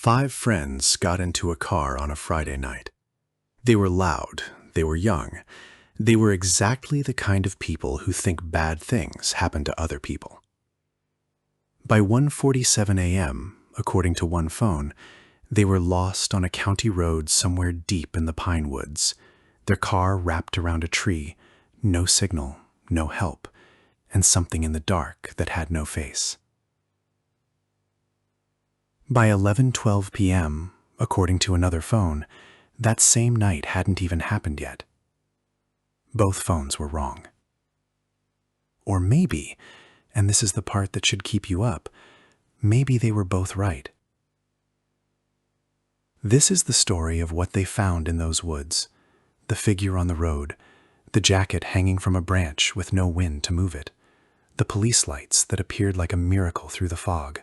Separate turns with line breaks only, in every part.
Five friends got into a car on a Friday night. They were loud, they were young, they were exactly the kind of people who think bad things happen to other people. By 1:47 a.m., according to one phone, they were lost on a county road somewhere deep in the pine woods, their car wrapped around a tree, no signal, no help, and something in the dark that had no face. By 11:12 p.m., according to another phone, that same night hadn't even happened yet. Both phones were wrong. Or maybe, and this is the part that should keep you up, maybe they were both right. This is the story of what they found in those woods, the figure on the road, the jacket hanging from a branch with no wind to move it, the police lights that appeared like a miracle through the fog,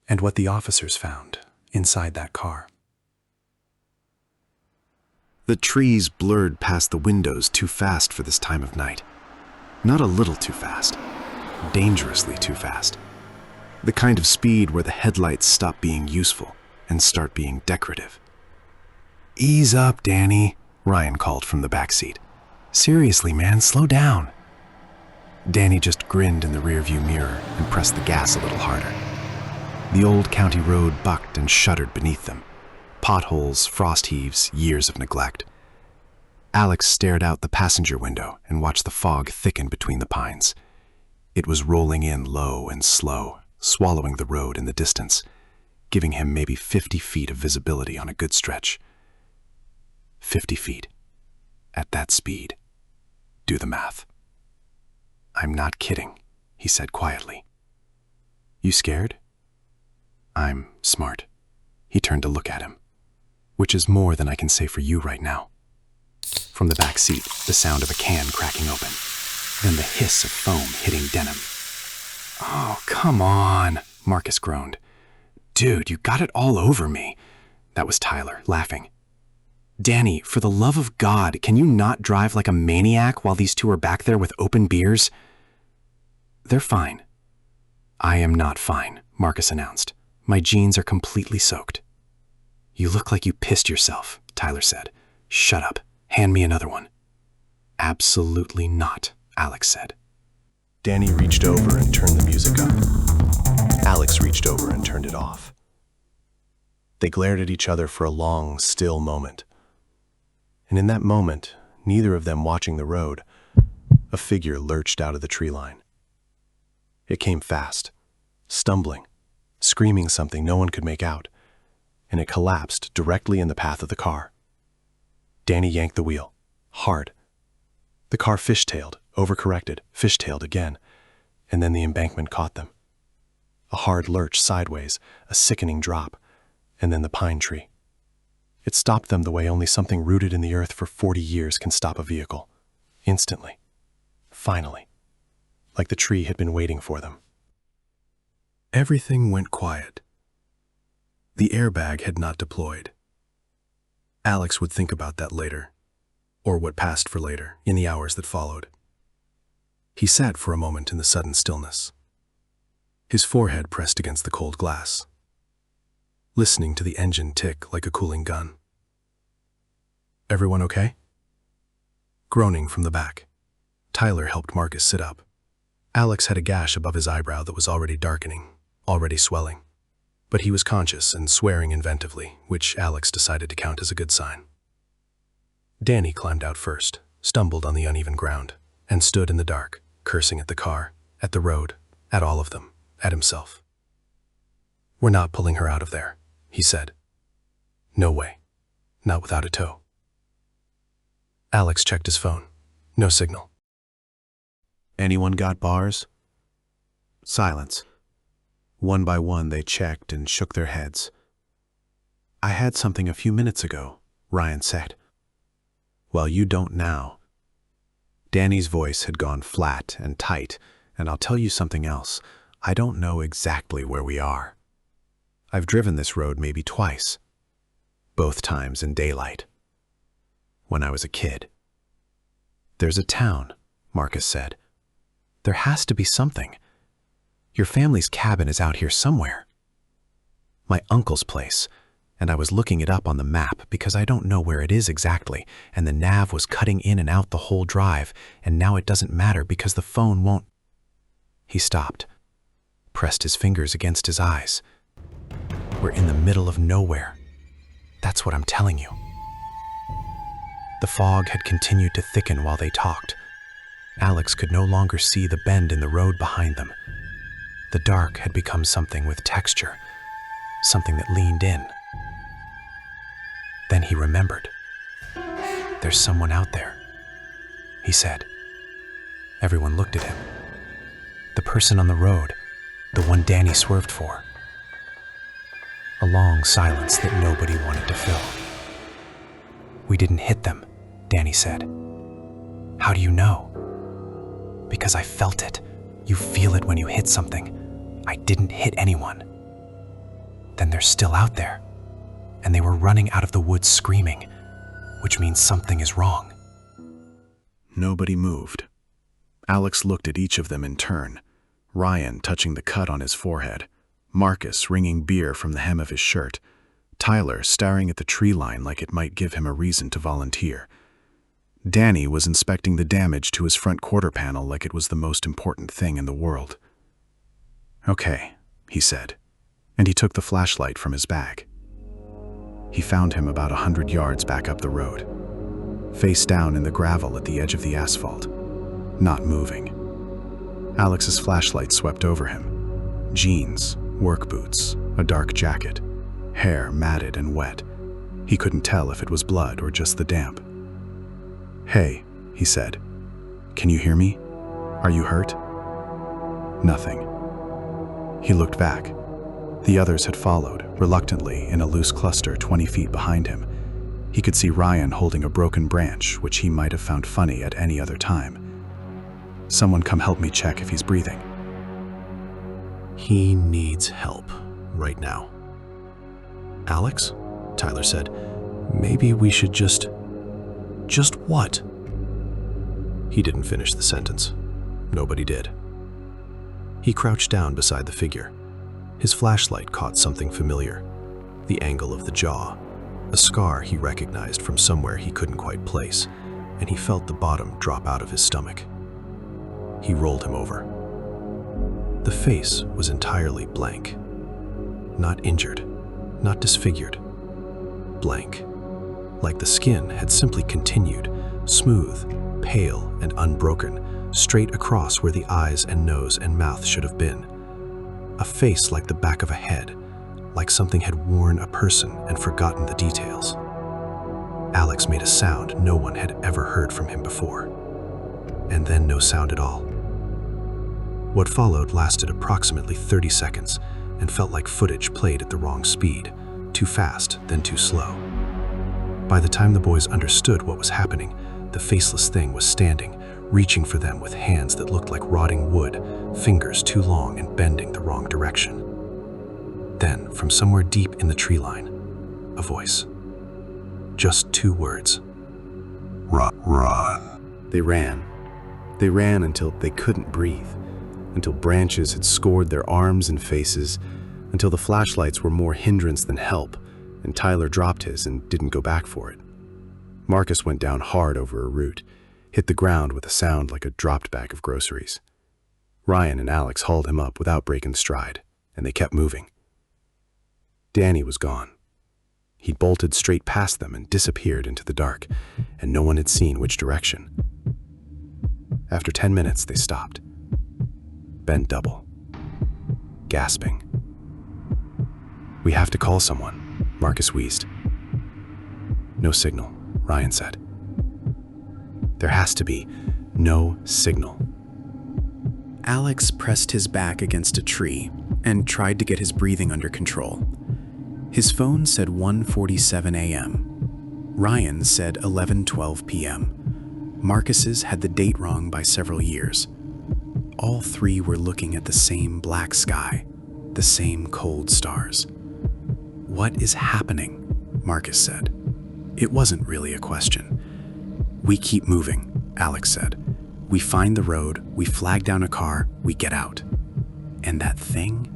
and what the officers found inside that car.
The trees blurred past the windows too fast for this time of night. Not a little too fast. Dangerously too fast. The kind of speed where the headlights stop being useful and start being decorative. "Ease up, Danny," Ryan called from the back seat. "Seriously, man, slow down." Danny just grinned in the rearview mirror and pressed the gas a little harder. The old county road bucked and shuddered beneath them. Potholes, frost heaves, years of neglect. Aylex stared out the passenger window and watched the fog thicken between the pines. It was rolling in low and slow, swallowing the road in the distance, giving him maybe 50 feet of visibility on a good stretch. 50 feet. At that speed. Do the math. "I'm not kidding," he said quietly. "You scared?" "I'm smart." He turned to look at him. "Which is more than I can say for you right now." From the back seat, the sound of a can cracking open, then the hiss of foam hitting denim. "Oh, come on," Marcus groaned. "Dude, you got it all over me." That was Tyler, laughing. "Danny, for the love of God, can you not drive like a maniac while these two are back there with open beers?" "They're fine." "I am not fine," Marcus announced. "My jeans are completely soaked." "You look like you pissed yourself," Tyler said. "Shut up. Hand me another one." "Absolutely not," Aylex said.
Danny reached over and turned the music up. Aylex reached over and turned it off. They glared at each other for a long, still moment. And in that moment, neither of them watching the road, a figure lurched out of the tree line. It came fast, stumbling, screaming something no one could make out, and it collapsed directly in the path of the car. Danny yanked the wheel, hard. The car fishtailed, overcorrected, fishtailed again, and then the embankment caught them. A hard lurch sideways, a sickening drop, and then the pine tree. It stopped them the way only something rooted in the earth for 40 years can stop a vehicle. Instantly. Finally. Like the tree had been waiting for them. Everything went quiet. The airbag had not deployed. Aylex would think about that later, or what passed for later, in the hours that followed. He sat for a moment in the sudden stillness, his forehead pressed against the cold glass, listening to the engine tick like a cooling gun. "Everyone okay?" Groaning from the back, Tyler helped Marcus sit up. Aylex had a gash above his eyebrow that was already darkening, already swelling. But he was conscious and swearing inventively, which Aylex decided to count as a good sign. Danny climbed out first, stumbled on the uneven ground, and stood in the dark, cursing at the car, at the road, at all of them, at himself. "We're not pulling her out of there," he said. "No way. Not without a tow." Aylex checked his phone. No signal. "Anyone got bars?" Silence. One by one they checked and shook their heads. "I had something a few minutes ago," Ryan said. "Well, you don't now." Danny's voice had gone flat and tight, and I'll tell you something else. I don't know exactly where we are. I've driven this road maybe twice. Both times in daylight. When I was a kid. "There's a town," Marcus said. "There has to be something. Your family's cabin is out here somewhere."
My uncle's place, and I was looking it up on the map because I don't know where it is exactly, and the nav was cutting in and out the whole drive, and now it doesn't matter because the phone won't. He stopped, pressed his fingers against his eyes. We're in the middle of nowhere. That's what I'm telling you. The fog had continued to thicken while they talked. Aylex could no longer see the bend in the road behind them. The dark had become something with texture, something that leaned in. Then he remembered. There's someone out there, he said. Everyone looked at him. The person on the road, the one Danny swerved for. A long silence that nobody wanted to fill. We didn't hit them, Danny said. How do you know? Because I felt it. You feel it when you hit something. I didn't hit anyone. Then they're still out there. And they were running out of the woods screaming, which means something is wrong.
Nobody moved. Aylex looked at each of them in turn, Ryan touching the cut on his forehead, Marcus wringing beer from the hem of his shirt, Tyler staring at the tree line like it might give him a reason to volunteer. Danny was inspecting the damage to his front quarter panel like it was the most important thing in the world. "Okay," he said, and he took the flashlight from his bag. He found him about 100 yards back up the road, face down in the gravel at the edge of the asphalt, not moving. Alex's flashlight swept over him. Jeans, work boots, a dark jacket, hair matted and wet. He couldn't tell if it was blood or just the damp. "Hey," he said. "Can you hear me? Are you hurt?" Nothing. He looked back. The others had followed, reluctantly, in a loose cluster 20 feet behind him. He could see Ryan holding a broken branch, which he might have found funny at any other time. "Someone come help me check if he's breathing." "He needs help right now." "Aylex," Tyler said, "maybe we should just what?" He didn't finish the sentence. Nobody did. He crouched down beside the figure. His flashlight caught something familiar, the angle of the jaw, a scar he recognized from somewhere he couldn't quite place, and he felt the bottom drop out of his stomach. He rolled him over. The face was entirely blank. Not injured, not disfigured. Blank. Like the skin had simply continued, smooth, pale, and unbroken, straight across where the eyes and nose and mouth should have been. A face like the back of a head, like something had worn a person and forgotten the details. Aylex made a sound no one had ever heard from him before, and then no sound at all. What followed lasted approximately 30 seconds and felt like footage played at the wrong speed, too fast, then too slow. By the time the boys understood what was happening, the faceless thing was standing, reaching for them with hands that looked like rotting wood, fingers too long and bending the wrong direction. Then, from somewhere deep in the tree line, a voice. Just 2 words. Run. They ran. They ran until they couldn't breathe, until branches had scored their arms and faces, until the flashlights were more hindrance than help, and Tyler dropped his and didn't go back for it. Marcus went down hard over a root, hit the ground with a sound like a dropped bag of groceries. Ryan and Aylex hauled him up without breaking stride, and they kept moving. Danny was gone. He'd bolted straight past them and disappeared into the dark, and no one had seen which direction. After 10 minutes, they stopped. Bent double. Gasping. "We have to call someone," Marcus wheezed. "No signal," Ryan said. "There has to be no signal." Aylex pressed his back against a tree and tried to get his breathing under control. His phone said 1:47 a.m. Ryan said 11:12 p.m. Marcus's had the date wrong by several years. All 3 were looking at the same black sky, the same cold stars. "What is happening?" Marcus said. It wasn't really a question. "We keep moving," Aylex said. "We find the road, we flag down a car, we get out. And that thing?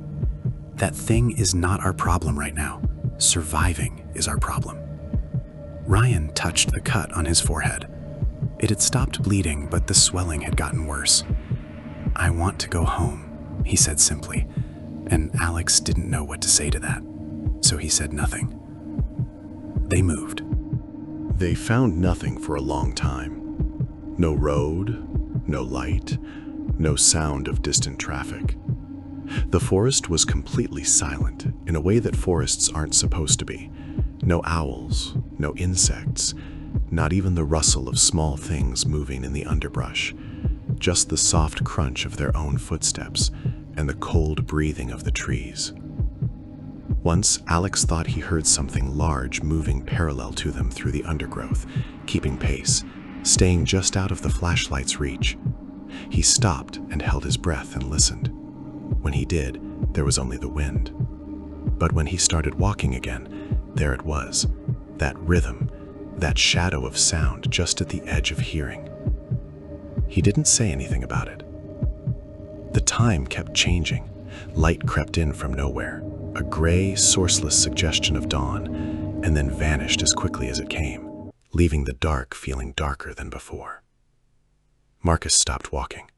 That thing is not our problem right now. Surviving is our problem. Ryan touched the cut on his forehead. It had stopped bleeding, but the swelling had gotten worse. "I want to go home," he said simply, and Aylex didn't know what to say to that, so he said nothing. They moved.
They found nothing for a long time. No road, no light, no sound of distant traffic. The forest was completely silent in a way that forests aren't supposed to be. No owls, no insects, not even the rustle of small things moving in the underbrush, just the soft crunch of their own footsteps and the cold breathing of the trees. Once, Aylex thought he heard something large moving parallel to them through the undergrowth, keeping pace, staying just out of the flashlight's reach. He stopped and held his breath and listened. When he did, there was only the wind. But when he started walking again, there it was, that rhythm, that shadow of sound just at the edge of hearing. He didn't say anything about it. The time kept changing. Light crept in from nowhere, a gray, sourceless suggestion of dawn, and then vanished as quickly as it came, leaving the dark feeling darker than before. Marcus stopped walking.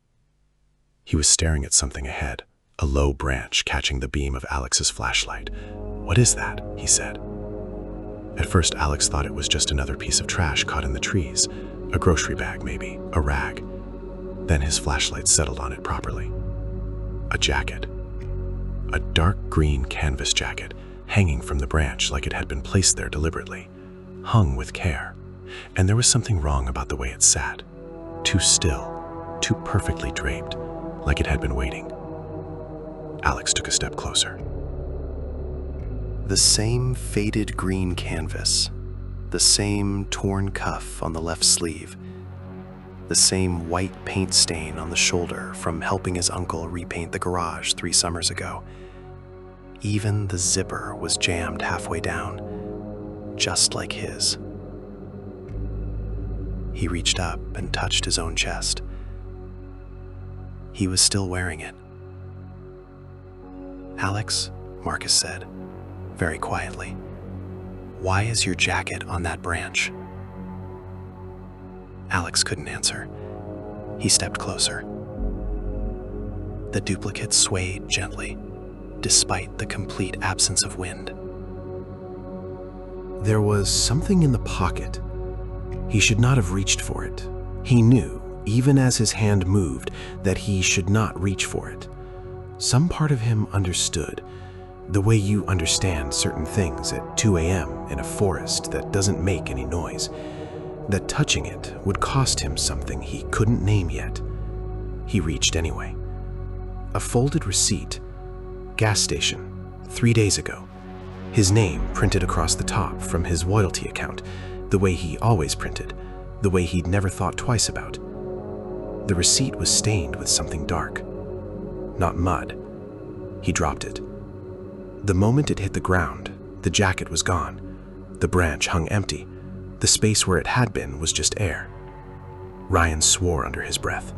He was staring at something ahead, a low branch catching the beam of Alex's flashlight. "What is that?" he said. At first, Aylex thought it was just another piece of trash caught in the trees, a grocery bag maybe, a rag. Then his flashlight settled on it properly. A jacket. A dark green canvas jacket, hanging from the branch like it had been placed there deliberately, hung with care. And there was something wrong about the way it sat. Too still, too perfectly draped, like it had been waiting. Aylex took a step closer. The same faded green canvas, the same torn cuff on the left sleeve, the same white paint stain on the shoulder from helping his uncle repaint the garage 3 summers ago. Even the zipper was jammed halfway down, just like his. He reached up and touched his own chest. He was still wearing it. "Aylex," Marcus said, very quietly, "why is your jacket on that branch?" Aylex couldn't answer. He stepped closer. The duplicate swayed gently, despite the complete absence of wind. There was something in the pocket. He should not have reached for it. He knew, even as his hand moved, that he should not reach for it. Some part of him understood, the way you understand certain things at 2 a.m. in a forest that doesn't make any noise, that touching it would cost him something he couldn't name yet. He reached anyway. A folded receipt. Gas station, 3 days ago. His name printed across the top from his loyalty account, the way he always printed, the way he'd never thought twice about. The receipt was stained with something dark. Not mud. He dropped it. The moment it hit the ground, the jacket was gone. The branch hung empty. The space where it had been was just air. Ryan swore under his breath.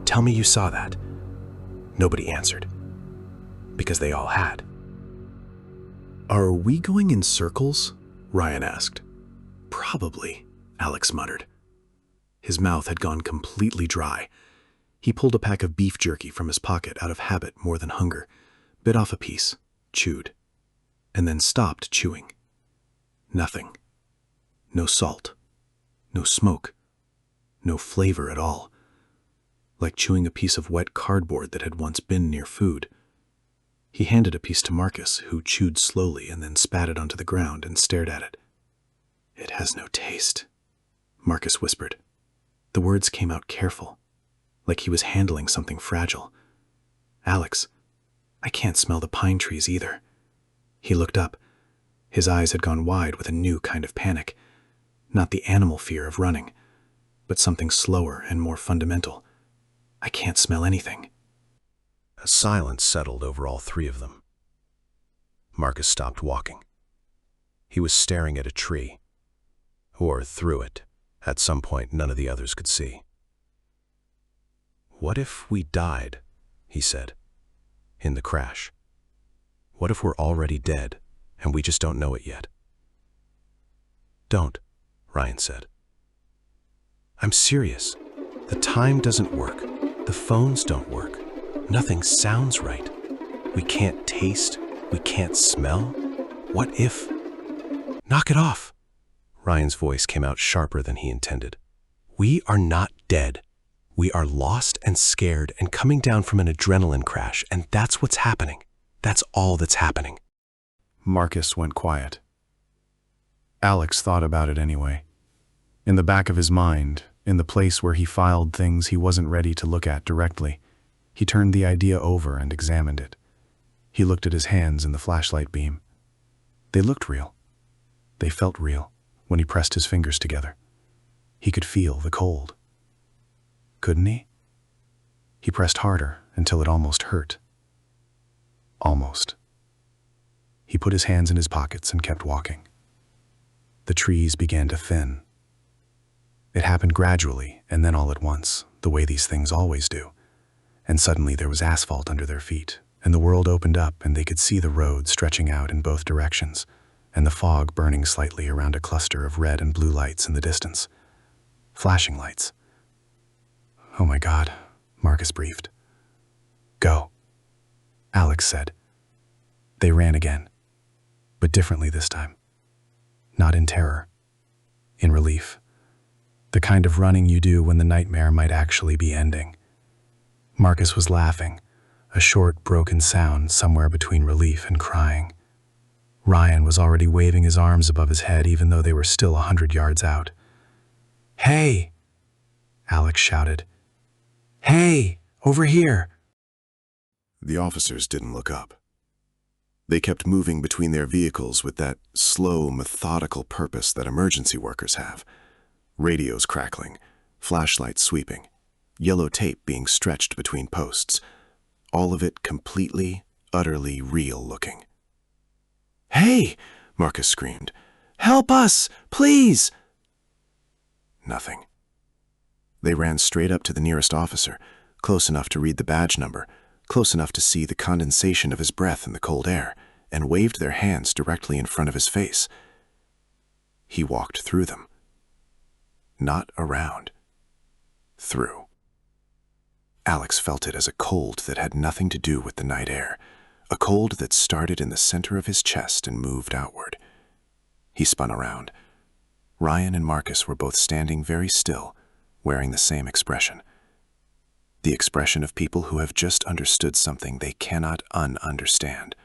"Tell me you saw that." Nobody answered. Because they all had. "Are we going in circles?" Ryan asked. "Probably," Aylex muttered. His mouth had gone completely dry. He pulled a pack of beef jerky from his pocket out of habit more than hunger, bit off a piece, chewed, and then stopped chewing. Nothing. No salt. No smoke. No flavor at all. Like chewing a piece of wet cardboard that had once been near food. He handed a piece to Marcus, who chewed slowly and then spat it onto the ground and stared at it. "It has no taste," Marcus whispered. The words came out careful, like he was handling something fragile. "Aylex, I can't smell the pine trees either." He looked up. His eyes had gone wide with a new kind of panic. Not the animal fear of running, but something slower and more fundamental. "I can't smell anything." A silence settled over all 3 of them. Marcus stopped walking. He was staring at a tree, or through it, at some point none of the others could see. "What if we died?" he said, "in the crash? What if we're already dead, and we just don't know it yet? Don't, Ryan said. I'm serious. The time doesn't work. The phones don't work. Nothing sounds right. We can't taste. We can't smell. What if? Knock it off. Ryan's voice came out sharper than he intended. We are not dead. We are lost and scared and coming down from an adrenaline crash, and that's what's happening. That's all that's happening.
Marcus went quiet. Aylex thought about it anyway. In the back of his mind, in the place where he filed things he wasn't ready to look at directly, he turned the idea over and examined it. He looked at his hands in the flashlight beam. They looked real. They felt real when he pressed his fingers together. He could feel the cold. Couldn't he? He pressed harder until it almost hurt. Almost. He put his hands in his pockets and kept walking. The trees began to thin. It happened gradually and then all at once, the way these things always do. And suddenly there was asphalt under their feet, and the world opened up and they could see the road stretching out in both directions, and the fog burning slightly around a cluster of red and blue lights in the distance. Flashing lights. Oh my God, Marcus breathed. Go, Aylex said. They ran again, but differently this time. Not in terror, in relief. The kind of running you do when the nightmare might actually be ending. Marcus was laughing, a short, broken sound somewhere between relief and crying. Ryan was already waving his arms above his head even though they were still 100 yards out. Hey! Aylex shouted. Hey! Over here!
The officers didn't look up. They kept moving between their vehicles with that slow, methodical purpose that emergency workers have. Radios crackling, flashlights sweeping, yellow tape being stretched between posts. All of it completely, utterly real looking. "Hey!" Marcus screamed. "Help us! Please!" Nothing. They ran straight up to the nearest officer, close enough to read the badge number, close enough to see the condensation of his breath in the cold air, and waved their hands directly in front of his face. He walked through them. Not around. Through. Aylex felt it as a cold that had nothing to do with the night air, a cold that started in the center of his chest and moved outward. He spun around. Ryan and Marcus were both standing very still, wearing the same expression. The expression of people who have just understood something they cannot un-understand.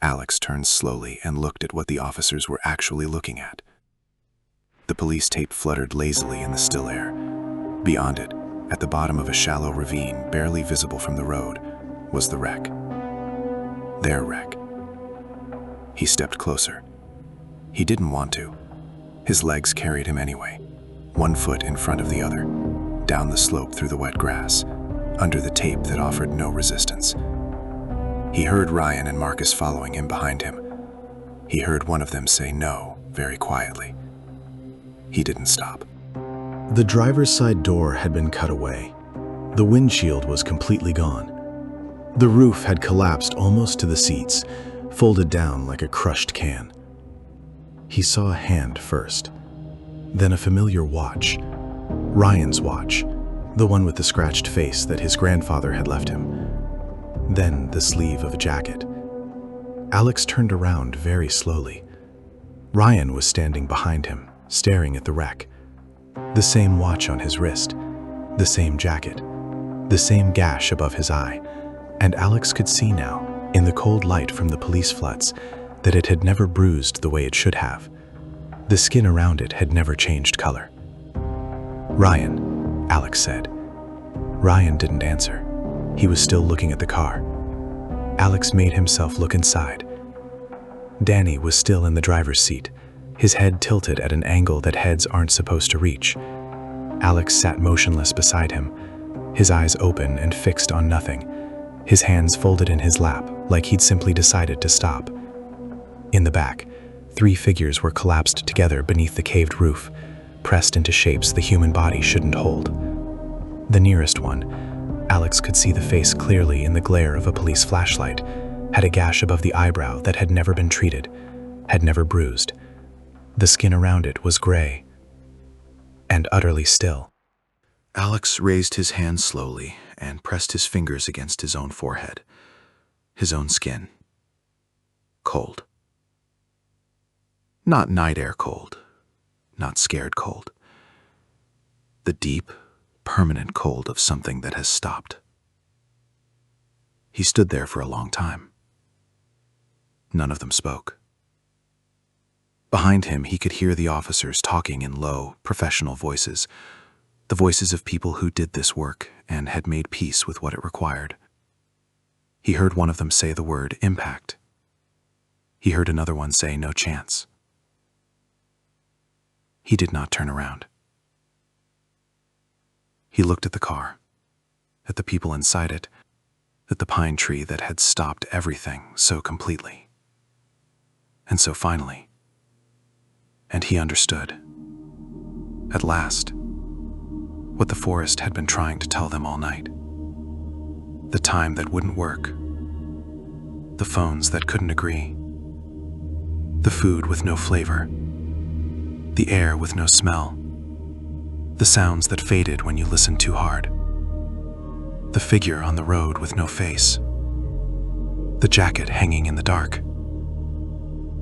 Aylex turned slowly and looked at what the officers were actually looking at. The police tape fluttered lazily in the still air. Beyond it, at the bottom of a shallow ravine, barely visible from the road, was the wreck. Their wreck. He stepped closer. He didn't want to. His legs carried him anyway, one foot in front of the other, down the slope through the wet grass, under the tape that offered no resistance. He heard Ryan and Marcus following him behind him. He heard one of them say no, very quietly. He didn't stop.
The driver's side door had been cut away. The windshield was completely gone. The roof had collapsed almost to the seats, folded down like a crushed can. He saw a hand first, then a familiar watch. Ryan's watch, the one with the scratched face that his grandfather had left him. Then the sleeve of a jacket. Aylex turned around very slowly. Ryan was standing behind him, staring at the wreck. The same watch on his wrist, the same jacket, the same gash above his eye, and Aylex could see now, in the cold light from the police floods, that it had never bruised the way it should have. The skin around it had never changed color. "Ryan," Aylex said. Ryan didn't answer. He was still looking at the car. Aylex made himself look inside. Danny was still in the driver's seat, his head tilted at an angle that heads aren't supposed to reach. Aylex sat motionless beside him, his eyes open and fixed on nothing, his hands folded in his lap like he'd simply decided to stop. In the back, 3 figures were collapsed together beneath the caved roof, pressed into shapes the human body shouldn't hold. The nearest one, Aylex could see the face clearly in the glare of a police flashlight,
had a gash above the eyebrow that had never been treated, had never bruised. The skin around it was gray and utterly still.
Aylex raised his hand slowly and pressed his fingers against his own forehead, his own skin. Cold. Not night air cold, not scared cold. The deep, permanent cold of something that has stopped. He stood there for a long time. None of them spoke. Behind him, he could hear the officers talking in low, professional voices, the voices of people who did this work and had made peace with what it required. He heard one of them say the word impact. He heard another one say no chance. He did not turn around. He looked at the car, at the people inside it, at the pine tree that had stopped everything so completely. And so finally, and he understood, at last, what the forest had been trying to tell them all night. The time that wouldn't work, the phones that couldn't agree, the food with no flavor, the air with no smell, the sounds that faded when you listened too hard, the figure on the road with no face, the jacket hanging in the dark,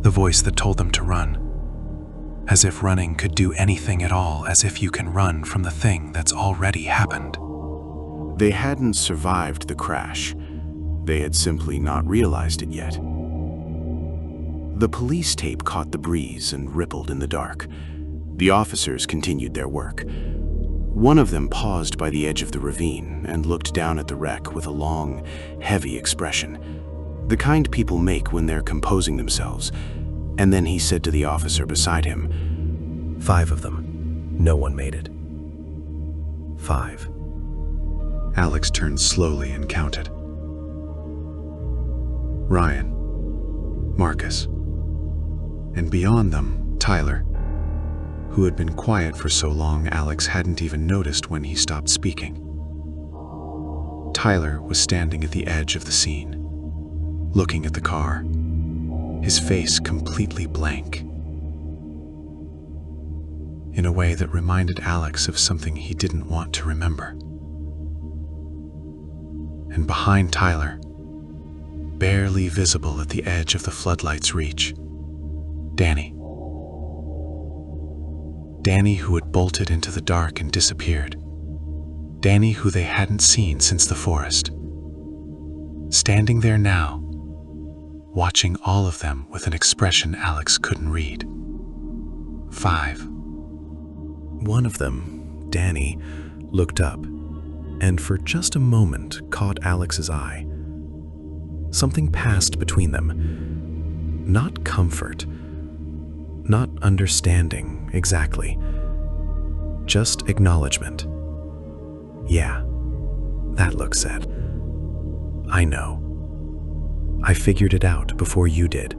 the voice that told them to run, as if running could do anything at all, as if you can run from the thing that's already happened.
They hadn't survived the crash. They had simply not realized it yet. The police tape caught the breeze and rippled in the dark. The officers continued their work. One of them paused by the edge of the ravine and looked down at the wreck with a long, heavy expression, the kind people make when they're composing themselves. And then he said to the officer beside him,
5 of them. No one made it. 5.
Aylex turned slowly and counted. Ryan, Marcus, and beyond them, Tyler, who had been quiet for so long Aylex hadn't even noticed when he stopped speaking. Tyler was standing at the edge of the scene, looking at the car, his face completely blank, in a way that reminded Aylex of something he didn't want to remember. And behind Tyler, barely visible at the edge of the floodlight's reach, Danny. Danny, who had bolted into the dark and disappeared. Danny, who they hadn't seen since the forest. Standing there now, watching all of them with an expression Aylex couldn't read. 5. One of them, Danny, looked up, and for just a moment caught Alex's eye. Something passed between them. Not comfort, not understanding exactly, just acknowledgement. Yeah, that look said. I know. I figured it out before you did.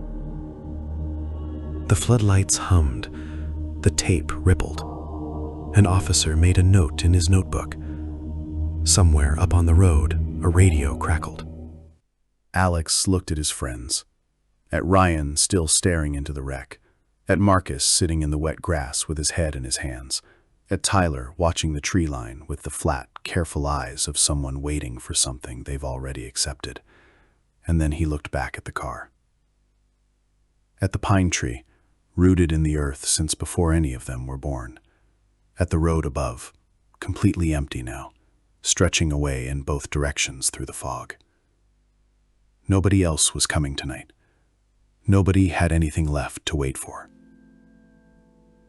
The floodlights hummed, the tape rippled. An officer made a note in his notebook. Somewhere up on the road, a radio crackled.
Aylex looked at his friends, at Ryan still staring into the wreck, at Marcus sitting in the wet grass with his head in his hands, at Tyler watching the tree line with the flat, careful eyes of someone waiting for something they've already accepted. And then he looked back at the car. At the pine tree, rooted in the earth since before any of them were born. At the road above, completely empty now, stretching away in both directions through the fog. Nobody else was coming tonight. Nobody had anything left to wait for.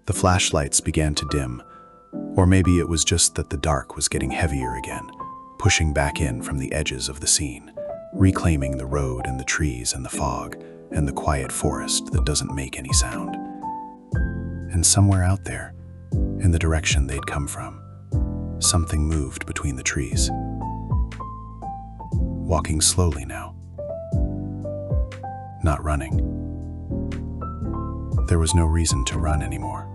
The flashlights began to dim, or maybe it was just that the dark was getting heavier again, pushing back in from the edges of the scene, reclaiming the road and the trees and the fog and the quiet forest that doesn't make any sound. And somewhere out there, in the direction they'd come from, something moved between the trees. Walking slowly now. Not running. There was no reason to run anymore.